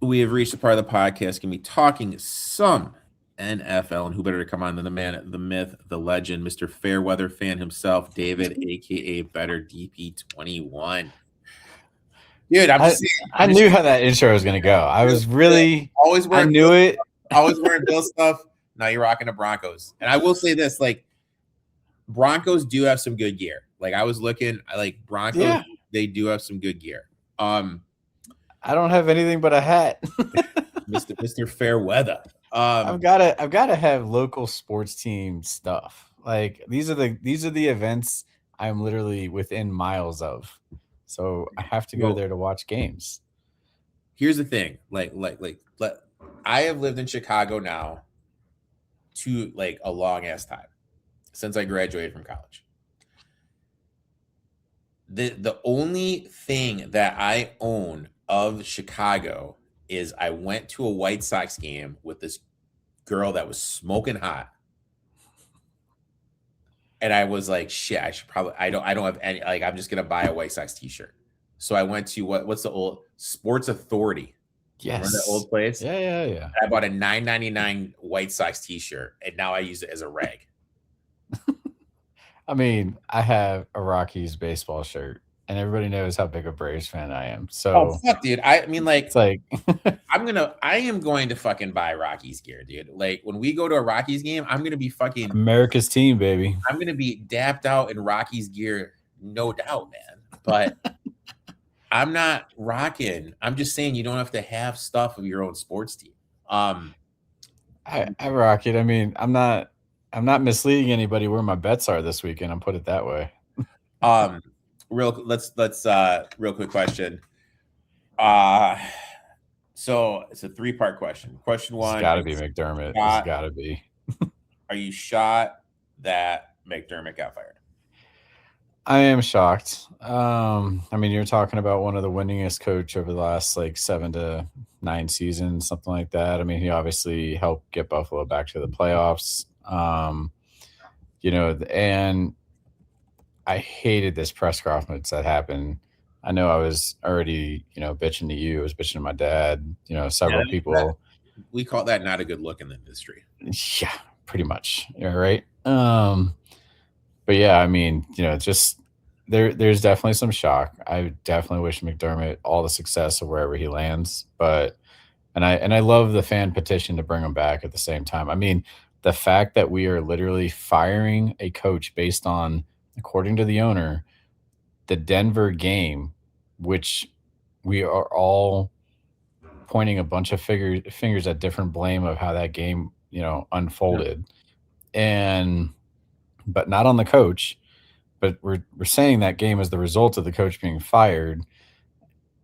We have reached the part of the podcast can be talking some NFL, and who better to come on than the man, the myth, the legend, Mr. Fairweather fan himself, David, aka Better DP21. Dude, I knew how that intro was going to go. I was really always wearing. I knew it. Always wearing Bill stuff. Now you're rocking the Broncos, and I will say this: like Broncos do have some good gear. Like I was looking, Broncos. Yeah. They do have some good gear. I don't have anything but a hat. Mr. Fairweather. I've gotta have local sports team stuff. Like these are the events I'm literally within miles of. So I have to go there to watch games. Here's the thing. I have lived in Chicago now to a long ass time since I graduated from college. The only thing that I own of Chicago is I went to a White Sox game with this girl that was smoking hot. And I was like, shit, I should probably I don't have any I'm just gonna buy a White Sox t-shirt. So I went to what's the old Sports Authority. Yes. Remember that old place? Yeah. I bought a $9.99 White Sox t-shirt and now I use it as a rag. I mean, I have a Rockies baseball shirt. And everybody knows how big a Braves fan I am. So fuck, dude. I mean, it's like I am going to fucking buy Rockies gear, dude. Like when we go to a Rockies game, I'm gonna be fucking America's team, baby. I'm gonna be dapped out in Rockies gear, no doubt, man. But I'm not rocking. I'm just saying you don't have to have stuff of your own sports team. I rock it. I mean, I'm not misleading anybody where my bets are this weekend. I'll put it that way. Let's real quick question. So it's a 3-part question. Question 1. It's gotta be McDermott. It's gotta be. Are you shocked that McDermott got fired? I am shocked. I mean, you're talking about one of the winningest coach over the last 7 to 9 seasons, something like that. I mean, he obviously helped get Buffalo back to the playoffs. And I hated this press conference that happened. I know I was already, bitching to you. I was bitching to my dad, several people. We call that not a good look in the industry. Yeah, pretty much. You're right. But yeah, I mean, just there's definitely some shock. I definitely wish McDermott all the success of wherever he lands. But I love the fan petition to bring him back at the same time. I mean, the fact that we are literally firing a coach based on, according to the owner, the Denver game, which we are all pointing a bunch of fingers at different blame of how that game, unfolded. Yeah. But not on the coach, but we're saying that game is the result of the coach being fired.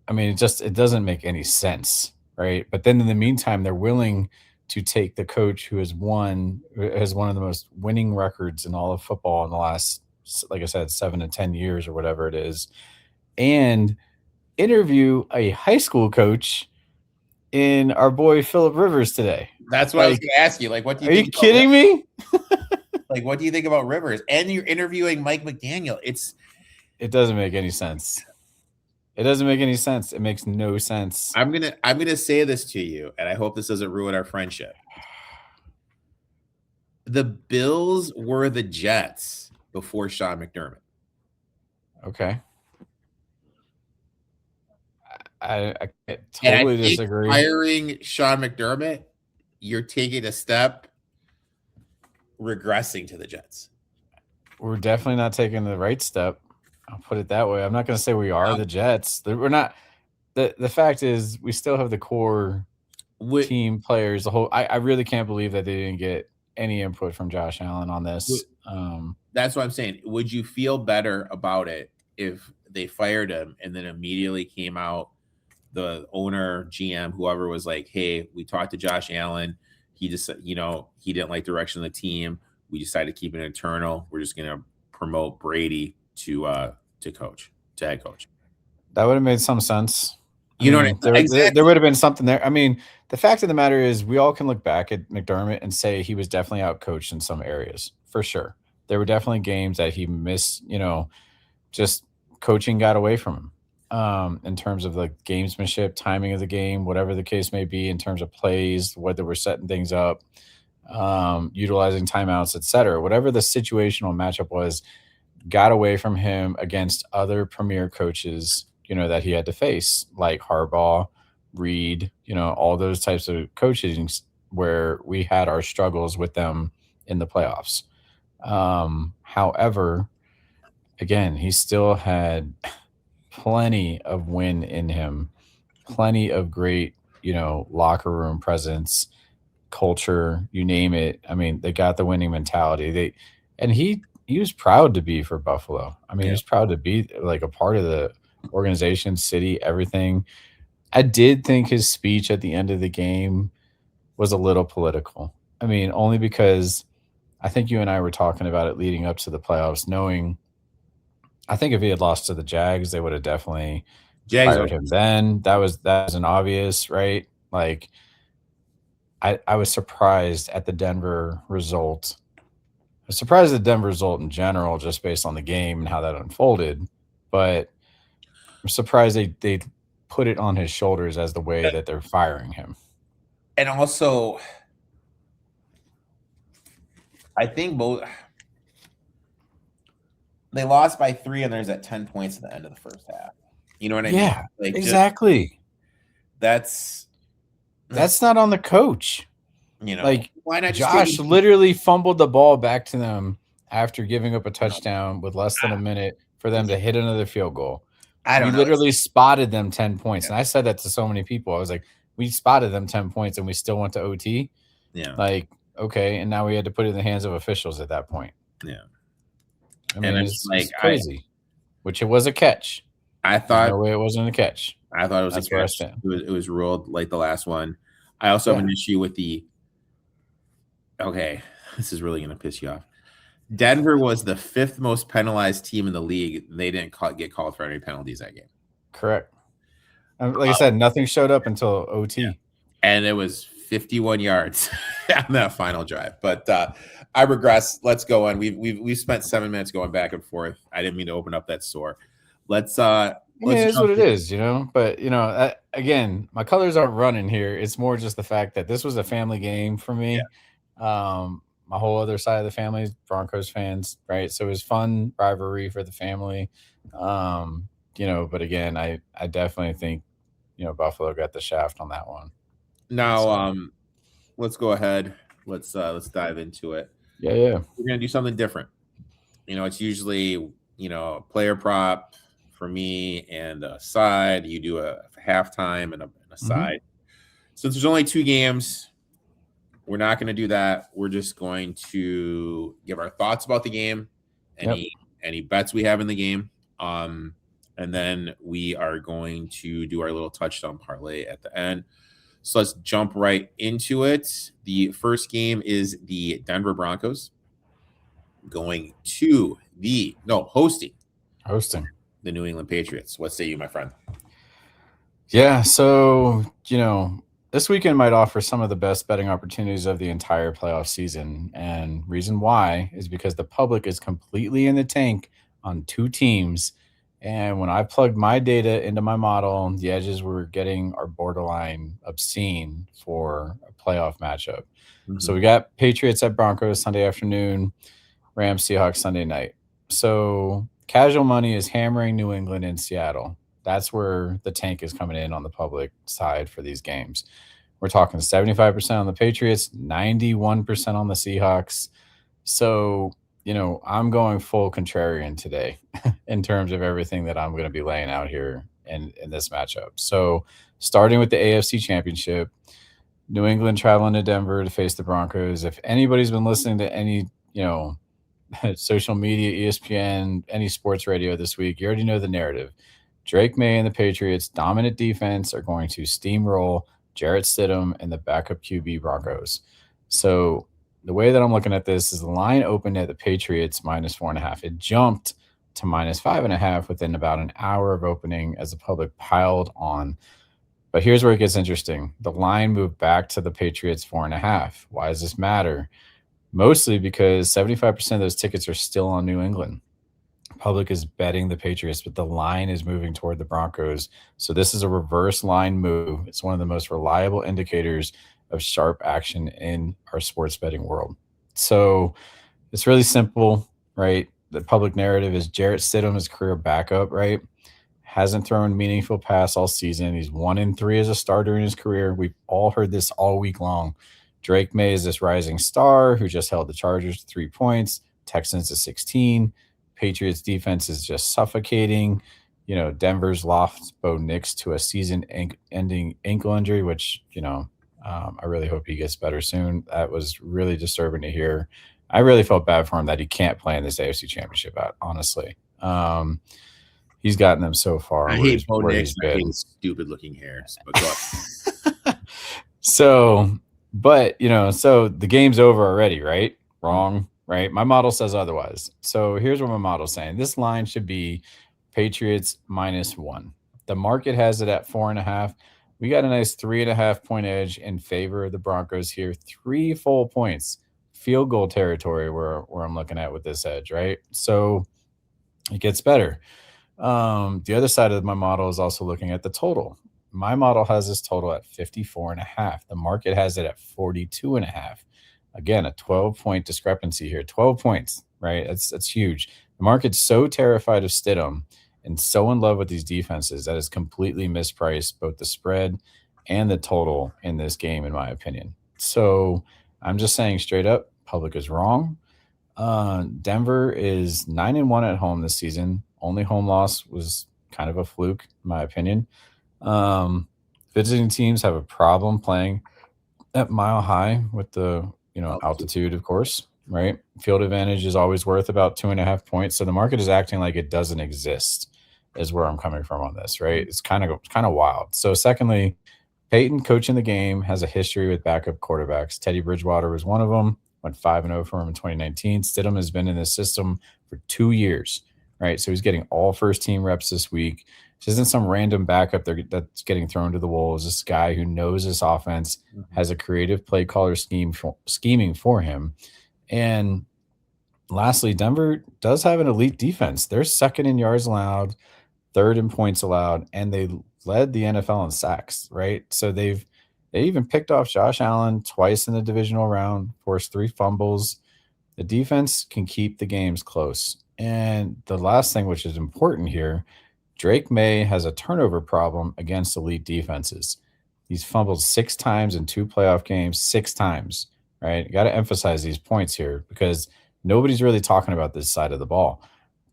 I mean, it doesn't make any sense, right? But then in the meantime, they're willing to take the coach who has one of the most winning records in all of football in the last, like I said, 7 to 10 years or whatever it is, and interview a high school coach in our boy Phillip Rivers today. That's what I was going to ask you. What do you think? Are you kidding me? What do you think about Rivers? And you're interviewing Mike McDaniel. It doesn't make any sense. It doesn't make any sense. It makes no sense. I'm gonna say this to you, and I hope this doesn't ruin our friendship. The Bills were the Jets before Sean McDermott. Okay. I totally disagree. Hiring Sean McDermott, you're taking a step regressing to the Jets. We're definitely not taking the right step. I'll put it that way. I'm not going to say we are the Jets. We're not. The fact is, we still have the core team players. The whole. I really can't believe that they didn't get any input from Josh Allen on this. That's what I'm saying. Would you feel better about it if they fired him and then immediately came out, the owner, GM, whoever was like, hey, we talked to Josh Allen. He just, he didn't like the direction of the team. We decided to keep it internal. We're just going to promote Brady to head coach. That would have made some sense. You know what I mean? Exactly. There would have been something there. I mean, the fact of the matter is we all can look back at McDermott and say he was definitely outcoached in some areas, for sure. There were definitely games that he missed, just coaching got away from him. in terms of like gamesmanship, timing of the game, whatever the case may be, in terms of plays, whether we're setting things up, utilizing timeouts, etc. Whatever the situational matchup was, got away from him against other premier coaches, that he had to face, like Harbaugh, Reed, all those types of coaches where we had our struggles with them in the playoffs. However, again, he still had plenty of win in him, plenty of great, locker room presence, culture, you name it. I mean, they got the winning mentality. He was proud to be for Buffalo. I mean, he Yeah. was proud to be like a part of the organization, city, everything. I did think his speech at the end of the game was a little political. I mean, only because I think you and I were talking about it leading up to the playoffs, knowing I think if he had lost to the Jags, they would have definitely Jags fired are him then. That was an obvious, right? Like I was surprised at the Denver result. I was surprised at the Denver result in general, just based on the game and how that unfolded. But I'm surprised they put it on his shoulders as the way that they're firing him. and also I think both they lost by 3 and there's at 10 points at the end of the first half. You know what I mean? Yeah, Like exactly. that's not on the coach. Like why not just Josh literally fumbled the ball back to them after giving up a touchdown with less than a minute for them to hit another field goal. I don't We know. literally spotted them 10 points. And I said that to so many people. I was like, we spotted them 10 points and we still went to OT. Yeah. Like, okay. And now we had to put it in the hands of officials at that point. Yeah. I mean, it's crazy, which it was a catch. I thought no way it wasn't a catch. I thought it was a catch. It was ruled like the last one. I also have an issue with okay, this is really going to piss you off. Denver was the 5th most penalized team in the league. They didn't get called for any penalties that game. Correct. Like I said, nothing showed up until OT. Yeah. And it was 51 yards on that final drive. But I regress. Let's go on. We've spent 7 minutes going back and forth. I didn't mean to open up that sore. Let's it is what it is, But again, my colors aren't running here. It's more just the fact that this was a family game for me. Yeah. My whole other side of the family is Broncos fans, right? So it was fun rivalry for the family. But again, I definitely think Buffalo got the shaft on that one. Now, let's go ahead. Let's dive into it. Yeah. We're gonna do something different. It's usually a player prop for me and a side. You do a halftime and a side. Since there's only 2 games, we're not going to do that. We're just going to give our thoughts about the game, any bets we have in the game, and then we are going to do our little touchdown parlay at the end. So let's jump right into it. The first game is the Denver Broncos hosting the New England Patriots. What say you, my friend? Yeah, so, this weekend might offer some of the best betting opportunities of the entire playoff season. And reason why is because the public is completely in the tank on 2 teams. And when I plugged my data into my model, the edges were getting are borderline obscene for a playoff matchup. So we got Patriots at Broncos Sunday afternoon, Rams Seahawks Sunday night. So casual money is hammering New England and Seattle. That's where the tank is coming in on the public side for these games. We're talking 75% on the Patriots, 91% on the Seahawks. So, I'm going full contrarian today in terms of everything that I'm going to be laying out here in this matchup. So starting with the AFC Championship, New England traveling to Denver to face the Broncos. If anybody's been listening to any, social media, ESPN, any sports radio this week, you already know the narrative. Drake May and the Patriots' dominant defense are going to steamroll Jarrett Stidham and the backup QB Broncos. So the way that I'm looking at this is the line opened at the Patriots -4.5. It jumped to -5.5 within about an hour of opening as the public piled on. But here's where it gets interesting. The line moved back to the Patriots 4.5. Why does this matter? Mostly because 75% of those tickets are still on New England. Public is betting the Patriots, but the line is moving toward the Broncos. So this is a reverse line move. It's one of the most reliable indicators of sharp action in our sports betting world. So it's really simple, right? The public narrative is Jarrett Stidham is career backup, right? Hasn't thrown meaningful pass all season. He's 1-3 as a starter in his career. We've all heard this all week long. Drake May is this rising star who just held the Chargers to 3 points, Texans to 16. Patriots defense is just suffocating. Denver's lost Bo Nix to a season-ending ankle injury, which, I really hope he gets better soon. That was really disturbing to hear. I really felt bad for him that he can't play in this AFC Championship, honestly. He's gotten them so far. I hate Bo Nix. I hate his stupid-looking hair. But go ahead. So the game's over already, right? Wrong, right? My model says otherwise. So here's what my model's saying. This line should be Patriots -1. The market has it at 4.5. We got a nice 3.5 point edge in favor of the Broncos here. 3 full points, field goal territory where I'm looking at with this edge, right? So it gets better. The other side of my model is also looking at the total. My model has this total at 54.5. The market has it at 42.5. Again, a 12-point discrepancy here. 12 points, right? That's huge. The market's so terrified of Stidham and so in love with these defenses that it's completely mispriced both the spread and the total in this game, in my opinion. So I'm just saying straight up, public is wrong. Denver is 9-1 at home this season. Only home loss was kind of a fluke, in my opinion. Visiting teams have a problem playing at Mile High with the altitude, of course, right? Field advantage is always worth about 2.5 points. So the market is acting like it doesn't exist, is where I'm coming from on this, right? It's kind of wild. So secondly, Peyton coaching the game has a history with backup quarterbacks. Teddy Bridgewater was one of them, went 5-0 for him in 2019. Stidham has been in this system for 2 years, right? So he's getting all first-team reps this week. This isn't some random backup that's getting thrown to the wolves. This guy who knows this offense, has a creative play caller scheming for him. And lastly, Denver does have an elite defense. They're second in yards allowed, third in points allowed, and they led the NFL in sacks, right? So they even picked off Josh Allen twice in the divisional round, forced 3 fumbles. The defense can keep the games close. And the last thing, which is important here, Drake May has a turnover problem against elite defenses. He's fumbled 6 times in 2 playoff games, 6 times, right? You got to emphasize these points here because nobody's really talking about this side of the ball.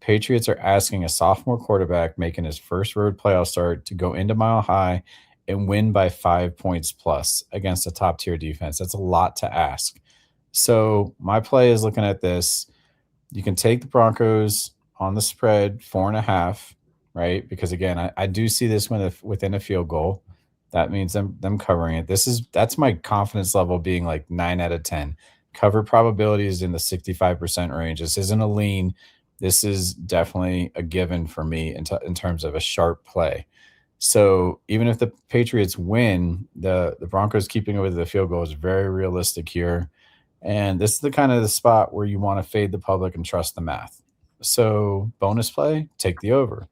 Patriots are asking a sophomore quarterback making his first road playoff start to go into Mile High and win by 5 points plus against a top-tier defense. That's a lot to ask. So my play is looking at this. You can take the Broncos on the spread, 4.5, right? Because again, I do see this within a field goal. That means them covering it. That's my confidence level being like 9 out of 10. Cover probability is in the 65% range. This isn't a lean. This is definitely a given for me in terms of a sharp play. So even if the Patriots win, the Broncos keeping it with the field goal is very realistic here. And this is the kind of the spot where you want to fade the public and trust the math. So bonus play, take the over.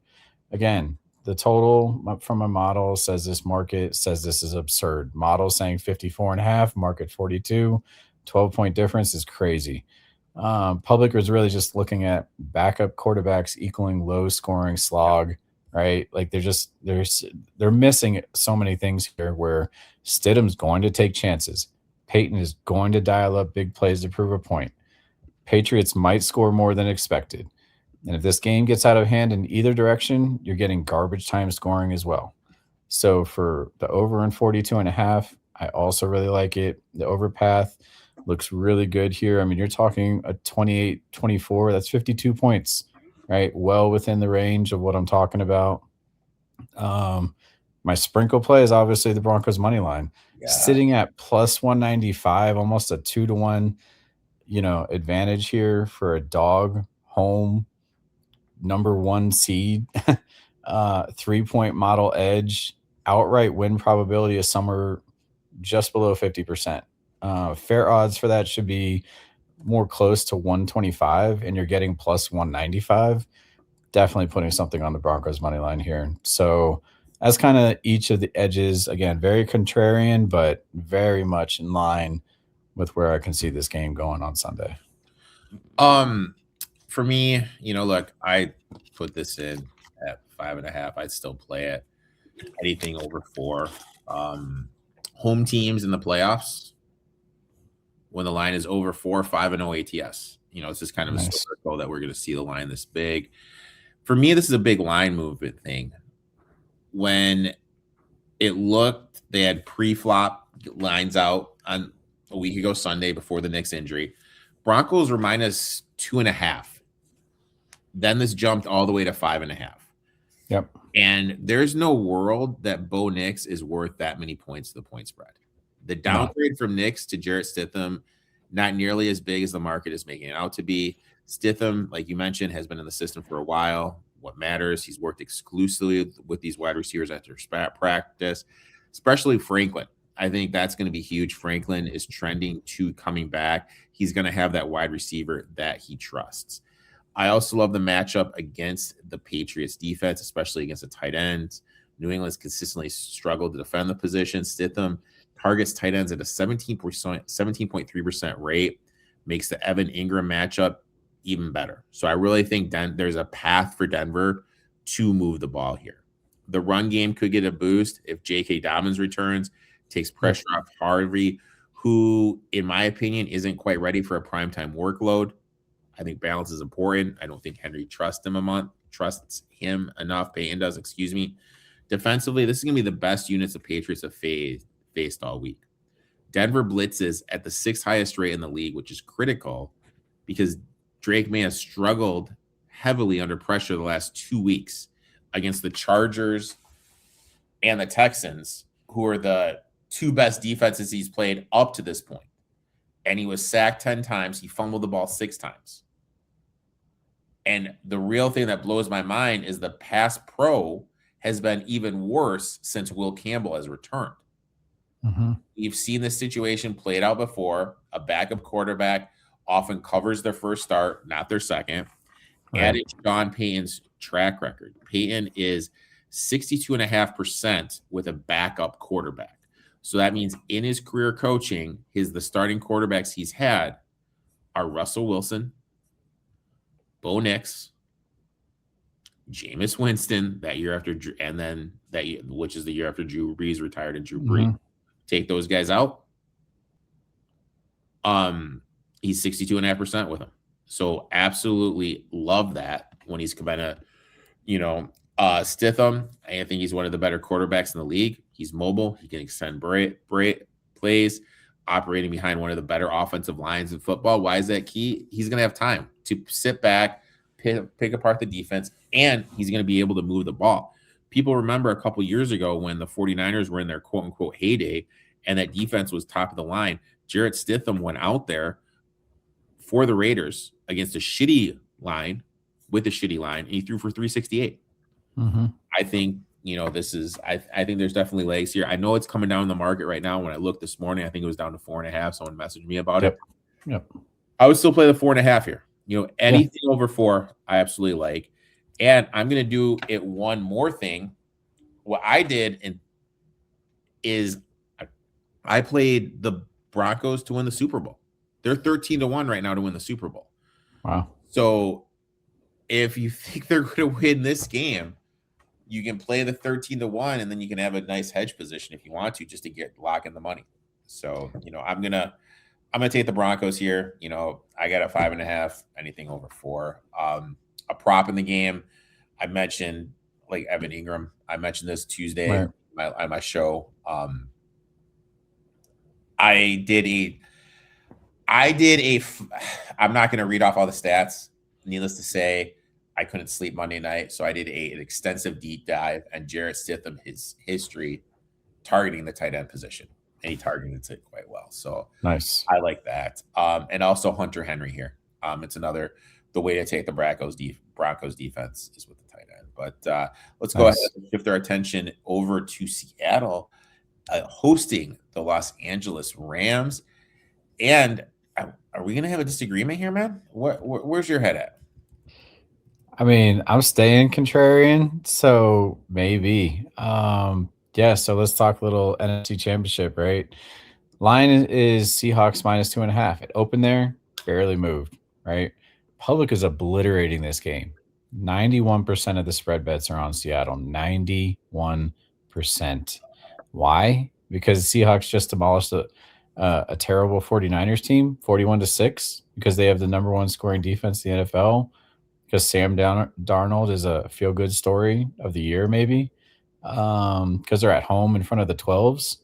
Again, the total from my model says this market says this is absurd. Model saying 54.5, market 42, 12-point difference is crazy. Public is really just looking at backup quarterbacks equaling low scoring slog, right? Like they're missing so many things here where Stidham's going to take chances. Peyton is going to dial up big plays to prove a point. Patriots might score more than expected. And if this game gets out of hand in either direction, you're getting garbage time scoring as well. So for the over in 42.5, I also really like it. The over path looks really good here. I mean, you're talking a 28-24. That's 52 points, right? Well within the range of what I'm talking about. My sprinkle play is obviously the Broncos money line, sitting at plus 195, almost a 2-1, advantage here for a dog home number 1 seed, 3-point model edge, outright win probability is somewhere just below 50%. Fair odds for that should be more close to 125, and you're getting plus 195. definitely putting something on the Broncos money line here. So that's kind of each of the edges. Again, very contrarian, but very much in line with where I can see this game going on Sunday. For me, look, I put this in at 5.5. I'd still play it. Anything over 4. Home teams in the playoffs, when the line is over 4, 5-0 ATS. It's just kind of a circle that we're going to see the line this big. For me, this is a big line movement thing. When it looked, they had pre-flop lines out on a week ago Sunday before the Knicks injury. Broncos were -2.5. Then this jumped all the way to 5.5. Yep. And there's no world that Bo Nix is worth that many points to the point spread. The downgrade from Nix to Jarrett Stidham, not nearly as big as the market is making it out to be. Stidham, like you mentioned, has been in the system for a while. What matters, he's worked exclusively with these wide receivers after practice, especially Franklin. I think that's going to be huge. Franklin is trending to coming back. He's going to have that wide receiver that he trusts. I also love the matchup against the Patriots defense, especially against the tight ends. New England's consistently struggled to defend the position. Stidham targets tight ends at a 17.3% rate, makes the Evan Ingram matchup even better. So I really think there's a path for Denver to move the ball here. The run game could get a boost if J.K. Dobbins returns, takes pressure off Harvey, who, in my opinion, isn't quite ready for a primetime workload. I think balance is important. I don't think Henry trusts him enough. Payton does, excuse me. Defensively, this is going to be the best units the Patriots have faced all week. Denver blitzes at the 6th highest rate in the league, which is critical because Drake May has struggled heavily under pressure the last 2 weeks against the Chargers and the Texans, who are the 2 best defenses he's played up to this point. And he was sacked 10 times. He fumbled the ball 6 times. And the real thing that blows my mind is the pass pro has been even worse since Will Campbell has returned. Mm-hmm. We've seen this situation played out before. A backup quarterback often covers their first start, not their second. Right. Added Sean Payton's track record. Payton is 62.5% with a backup quarterback. So that means in his career coaching, the starting quarterbacks he's had are Russell Wilson, Bo Nix, Jameis Winston that year after, and then that year, which is the year after Drew Brees retired and Drew Brees. Mm-hmm. Take those guys out. He's 62.5% with them. So absolutely love that when he's kind of, Stidham. I think he's one of the better quarterbacks in the league. He's mobile. He can extend plays, operating behind one of the better offensive lines in football. Why is that key? He's going to have time to sit back, pick apart the defense, and he's going to be able to move the ball. People remember a couple years ago when the 49ers were in their quote-unquote heyday and that defense was top of the line. Jarrett Stidham went out there for the Raiders against a shitty line, and he threw for 368. Mm-hmm. I think, this is – I think there's definitely legs here. I know it's coming down in the market right now. When I looked this morning, I think it was down to 4.5. Someone messaged me about it. Yep. I would still play the 4.5 here. Anything over 4, I absolutely like. And I'm going to do it one more thing. What I did is I played the Broncos to win the Super Bowl. They're 13-1 right now to win the Super Bowl. Wow. So if you think they're going to win this game, you can play the 13-1, and then you can have a nice hedge position if you want to, just to lock in the money. So, I'm gonna take the Broncos here. I got a 5.5, anything over 4. A prop in the game. I mentioned like Evan Ingram. I mentioned this Tuesday on my show. I'm not going to read off all the stats. Needless to say, I couldn't sleep Monday night, so I did an extensive deep dive on Jarrett Stidham, his history targeting the tight end position, and he targeted it quite well. So nice. I like that. And also Hunter Henry here. It's the way to take the Broncos defense is with the tight end. But let's go ahead and shift our attention over to Seattle, hosting the Los Angeles Rams. And are we going to have a disagreement here, man? Where's your head at? I mean, I'm staying contrarian, so maybe. Yeah, so let's talk a little NFC Championship, right? Line is Seahawks -2.5. It opened there, barely moved, right? Public is obliterating this game. 91% of the spread bets are on Seattle. 91%. Why? Because the Seahawks just demolished a terrible 49ers team, 41-6, because they have the number one scoring defense in the NFL, because Sam Darnold is a feel good story of the year, maybe. Because they're at home in front of the 12s.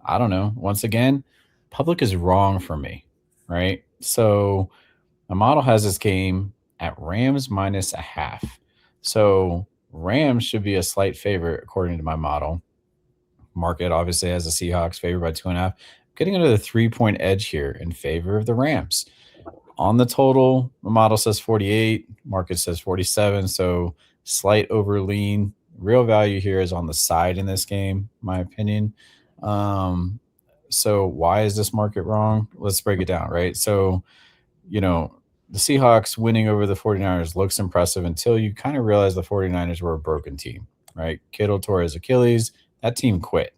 I don't know. Once again, public is wrong for me, right? So my model has this game at Rams -0.5. So Rams should be a slight favorite according to my model. Market obviously has the Seahawks favored by 2.5. Getting under the 3-point edge here in favor of the Rams. On the total, the model says 48, market says 47, so slight over lean. Real value here is on the side in this game, my opinion. So why is this market wrong? Let's break it down, right? So, the Seahawks winning over the 49ers looks impressive until you kind of realize the 49ers were a broken team, right? Kittle tore his Achilles. That team quit.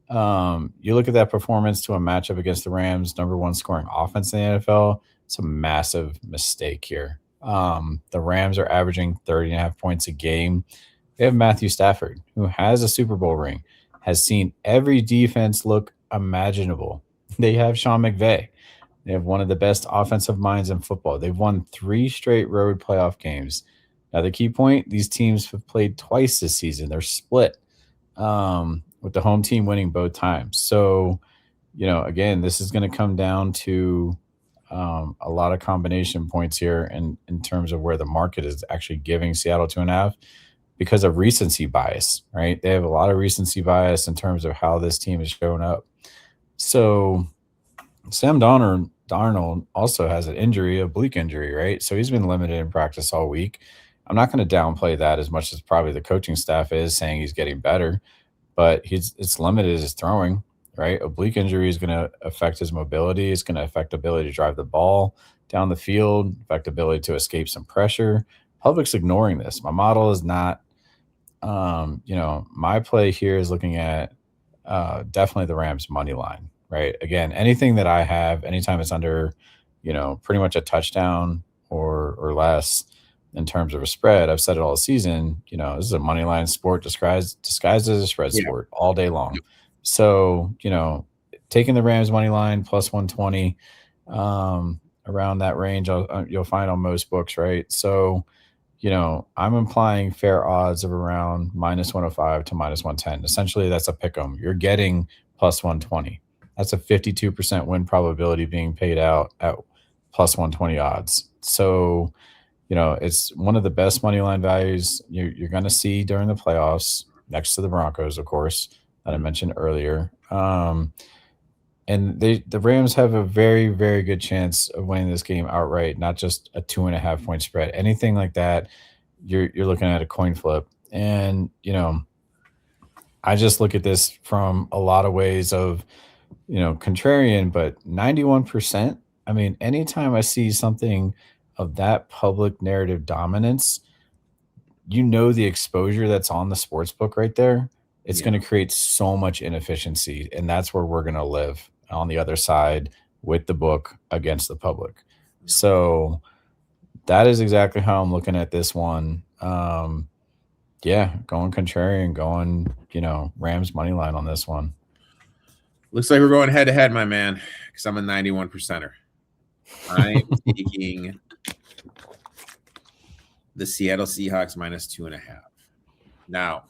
You look at that performance to a matchup against the Rams, number one scoring offense in the NFL. It's a massive mistake here. The Rams are averaging 30.5 points a game. They have Matthew Stafford, who has a Super Bowl ring, has seen every defense look imaginable. They have Sean McVay. They have one of the best offensive minds in football. They've won 3 straight road playoff games. Now, the key point, these teams have played twice this season. They're split, with the home team winning both times. So, again, this is going to come down to a lot of combination points here in terms of where the market is actually giving Seattle 2.5 because of recency bias, right? They have a lot of recency bias in terms of how this team is showing up. So Sam Darnold also has an injury, a oblique injury, right? So he's been limited in practice all week. I'm not going to downplay that as much as probably the coaching staff is saying he's getting better, but it's limited his throwing, right? Oblique injury is going to affect his mobility. It's going to affect ability to drive the ball down the field, affect ability to escape some pressure. Public's ignoring this. My model is not, my play here is looking at definitely the Rams money line, right? Again, anything that I have, anytime it's under, pretty much a touchdown or less in terms of a spread, I've said it all season, this is a money line sport disguised as a spread sport all day long. So, taking the Rams money line plus 120, around that range, you'll find on most books, right? So, I'm implying fair odds of around -105 to -110. Essentially, that's a pick 'em. You're getting plus 120. That's a 52% win probability being paid out at plus 120 odds. So, it's one of the best money line values you're going to see during the playoffs, next to the Broncos, of course, that I mentioned earlier. And the Rams have a very, very good chance of winning this game outright, not just a 2.5 point spread. Anything like that, you're looking at a coin flip. And, I just look at this from a lot of ways of, contrarian, but 91%. I mean, anytime I see something of that public narrative dominance, the exposure that's on the sports book right there, it's going to create so much inefficiency. And that's where we're going to live on the other side with the book against the public. So that is exactly how I'm looking at this one. Going contrarian, going, Rams money line on this one. Looks like we're going head to head, my man, because I'm a 91 percenter. I'm taking the Seattle Seahawks -2.5. Now,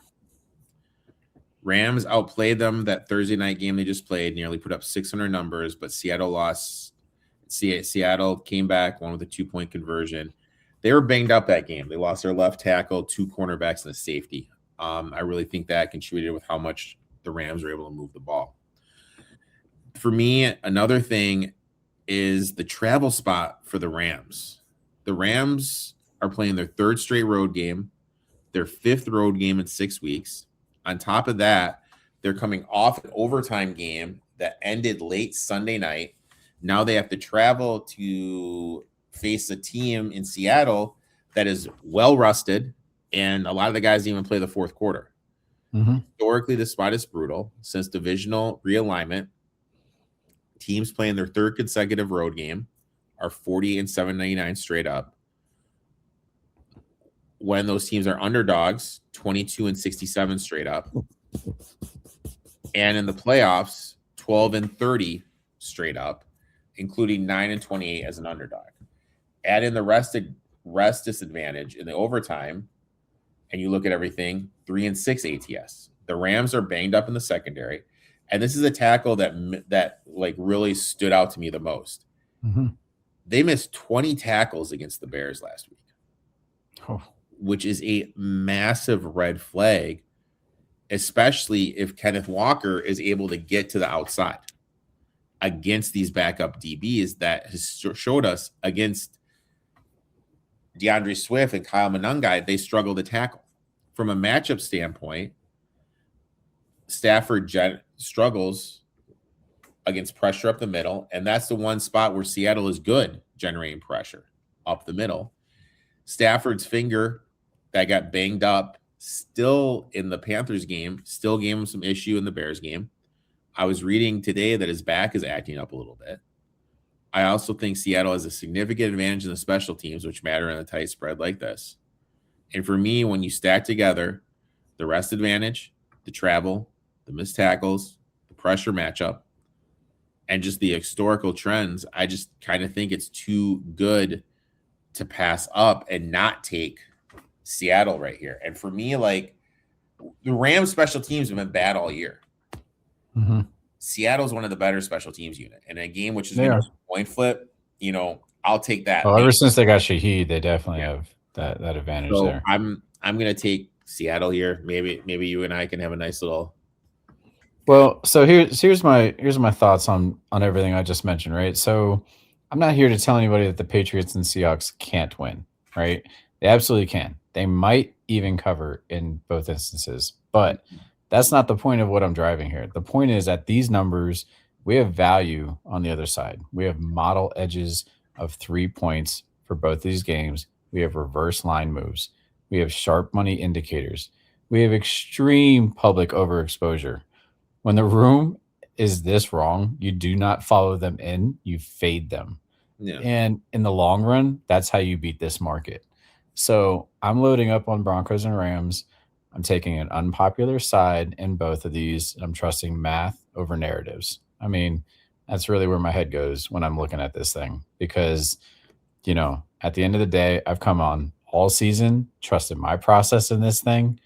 Rams outplayed them that Thursday night game they just played, nearly put up 600 numbers, but Seattle lost. Seattle came back, won with a 2-point conversion. They were banged up that game. They lost their left tackle, 2 cornerbacks, and a safety. I really think that contributed with how much the Rams were able to move the ball. For me, another thing is the travel spot for the Rams. The Rams are playing their 3rd straight road game, their 5th road game in 6 weeks. On top of that, they're coming off an overtime game that ended late Sunday night. Now they have to travel to face a team in Seattle that is well rusted, and a lot of the guys didn't even play the fourth quarter. Historically, this spot is brutal. Since divisional realignment, teams playing their third consecutive road game are 40 and 799 straight up. When those teams are underdogs, 22 and 67 straight up. And in the playoffs, 12 and 30 straight up, including 9 and 28 as an underdog. Add in the rest disadvantage in the overtime, and you look at everything, 3 and 6 ATS. The Rams are banged up in the secondary, and this is a tackle that like really stood out to me the most. They missed 20 tackles against the Bears last week, which is a massive red flag, especially if Kenneth Walker is able to get to the outside against these backup DBs that has showed us against DeAndre Swift and Kyle Monangai, they struggle to tackle. From a matchup standpoint, Stafford struggles against pressure up the middle, and that's the one spot where Seattle is good generating pressure up the middle. Stafford's finger that got banged up still in the Panthers game, still gave him some issue in the Bears game. I was reading today that his back is acting up a little bit. I also think Seattle has a significant advantage in the special teams, which matter in a tight spread like this. And for me, when you stack together the rest advantage, the travel, the missed tackles, the pressure matchup, and just the historical trends, I just kind of think it's too good to pass up and not take Seattle right here. And for me, like, the Rams special teams have been bad all year. Seattle's one of the better special teams unit. And a game which is going to point flip, you know, I'll take that. Well, ever since they got Shaheed, they definitely have that advantage there. I'm going to take Seattle here. Maybe you and I can have a nice little. Well, so here's my thoughts on everything I just mentioned, right? So I'm not here to tell anybody that the Patriots and Seahawks can't win, right? They absolutely can. They might even cover in both instances, but that's not the point of what I'm driving here. The point is, at these numbers, we have value on the other side. We have model edges of 3 points for both these games. We have reverse line moves. We have sharp money indicators. We have extreme public overexposure. When the room is this wrong, you do not follow them in, you fade them. Yeah. And in the long run, that's how you beat this market. So I'm loading up on Broncos and Rams. I'm taking an unpopular side in both of these. I'm trusting math over narratives. I mean, that's really where my head goes when I'm looking at this thing, because, you know, at the end of the day, I've come on all season, trusted my process in this thing,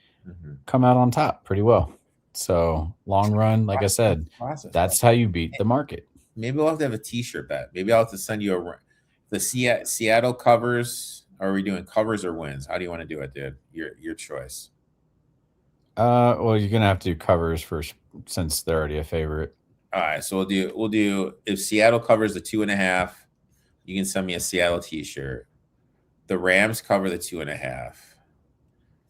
come out on top pretty well. So long run, like I said, that's how you beat the market. Maybe we'll have to have a t-shirt bet. Maybe I'll have to send you the Seattle covers. Are we doing covers or wins? How do you want to do it, dude? Your choice. Well, you're gonna have to do covers first since they're already a favorite. All right, so we'll do if Seattle covers the 2.5, you can send me a Seattle t-shirt. The Rams cover the 2.5.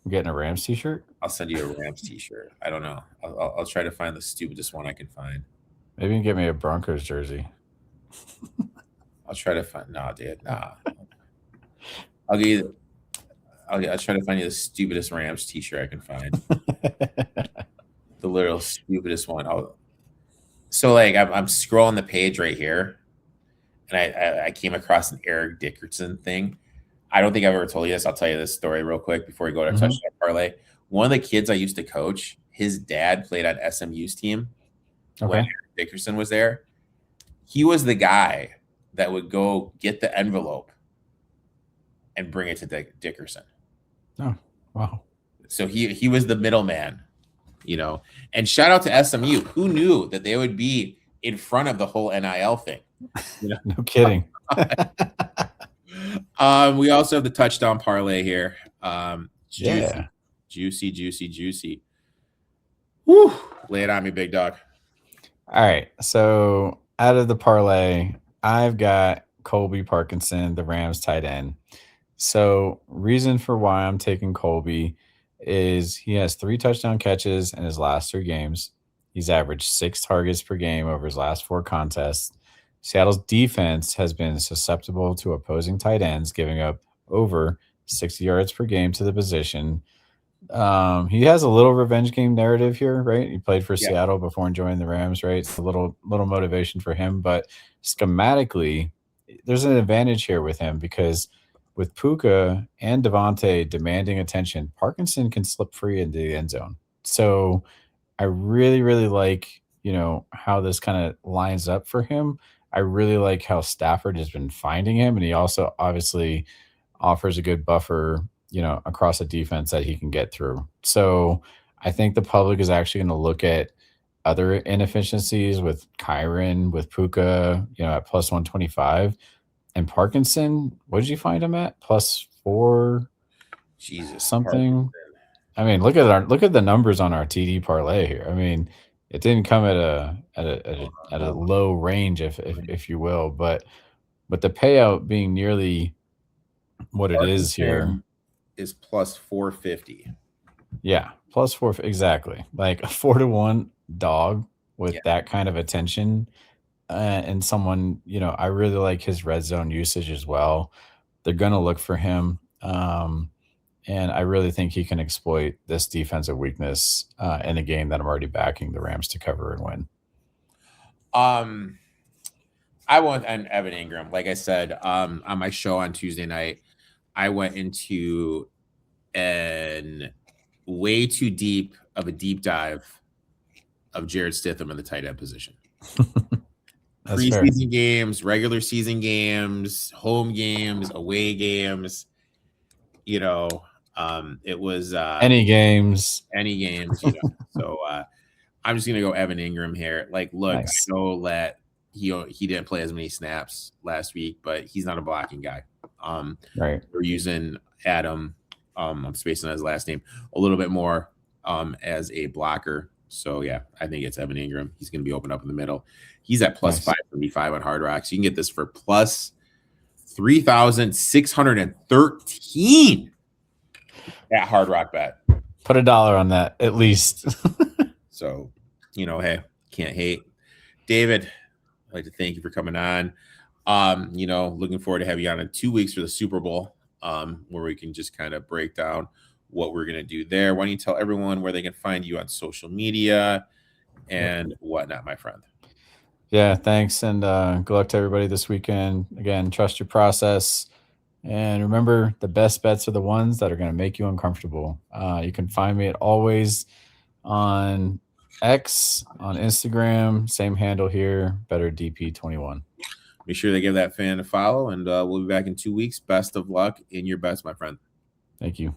I'm getting a Rams t-shirt. I'll send you a Rams t-shirt. I don't know. I'll try to find the stupidest one I can find. Maybe you can get me a Broncos jersey. I'll try to find. No, dude. Nah. I'll try to find you the stupidest Rams t-shirt I can find. The literal stupidest one. So like I'm scrolling the page right here, and I came across an Erik Dickerson thing. I don't think I've ever told you this. I'll tell you this story real quick before we go to touchdown parlay. One of the kids I used to coach, his dad played on SMU's team when Erik Dickerson was there. He was the guy that would go get the envelope and bring it to Dickerson. Oh, wow. So he was the middleman, you know. And shout out to SMU. Who knew that they would be in front of the whole NIL thing? You know? No kidding. We also have the touchdown parlay here. Juicy. Woo! Lay it on me, big dog. All right. So out of the parlay, I've got Colby Parkinson, the Rams tight end. So reason for why I'm taking Colby is he has 3 touchdown catches in his last 3 games. He's averaged 6 targets per game over his last 4 contests. Seattle's defense has been susceptible to opposing tight ends, giving up over 60 yards per game to the position. He has a little revenge game narrative here, right? He played for Seattle before joining the Rams, right? It's a little motivation for him, but schematically, there's an advantage here with him because with Puka and Devontae demanding attention, Parkinson can slip free into the end zone. So I really, really like, how this kind of lines up for him. I really like how Stafford has been finding him, and he also obviously offers a good buffer, across a defense that he can get through. So I think the public is actually going to look at other inefficiencies with Kyron, with Puka, at plus 125. And Parkinson, what did you find him at? Plus 4 Jesus, something. I mean, look at the numbers on our TD parlay here. I mean, it didn't come at a low range, if you will, but the payout being nearly what it is here is plus 450. Yeah, plus 4 exactly. Like a 4-1 dog with that kind of attention, and someone, I really like his red zone usage as well. They're gonna look for him, and I really think he can exploit this defensive weakness in a game that I'm already backing the Rams to cover and win. I want an Evan Ingram. Like I said, on my show on Tuesday night, I went into an way too deep of a deep dive of Jared Stidham in the tight end position. Preseason games, regular season games, home games, away games. It was any games. So I'm just gonna go Evan Ingram here. Like, look, Nice. I know that he didn't play as many snaps last week, but he's not a blocking guy. Right. We're using Adam. I'm spacing on his last name a little bit more as a blocker. So yeah, I think it's Evan Ingram. He's going to be open up in the middle. He's at plus 575 on Hard Rock. So you can get this for plus 3,613 at Hard Rock Bet. Put $1 on that at least. So, hey, can't hate. David, I'd like to thank you for coming on. Looking forward to having you on in 2 weeks for the Super Bowl, where we can just kind of break down what we're going to do there. Why don't you tell everyone where they can find you on social media and whatnot, my friend? Yeah, thanks. And good luck to everybody this weekend. Again, trust your process. And remember, the best bets are the ones that are going to make you uncomfortable. You can find me at always on X, on Instagram, same handle here, BetterDP21. Make sure they give that fan a follow, and we'll be back in 2 weeks. Best of luck in your bets, my friend. Thank you.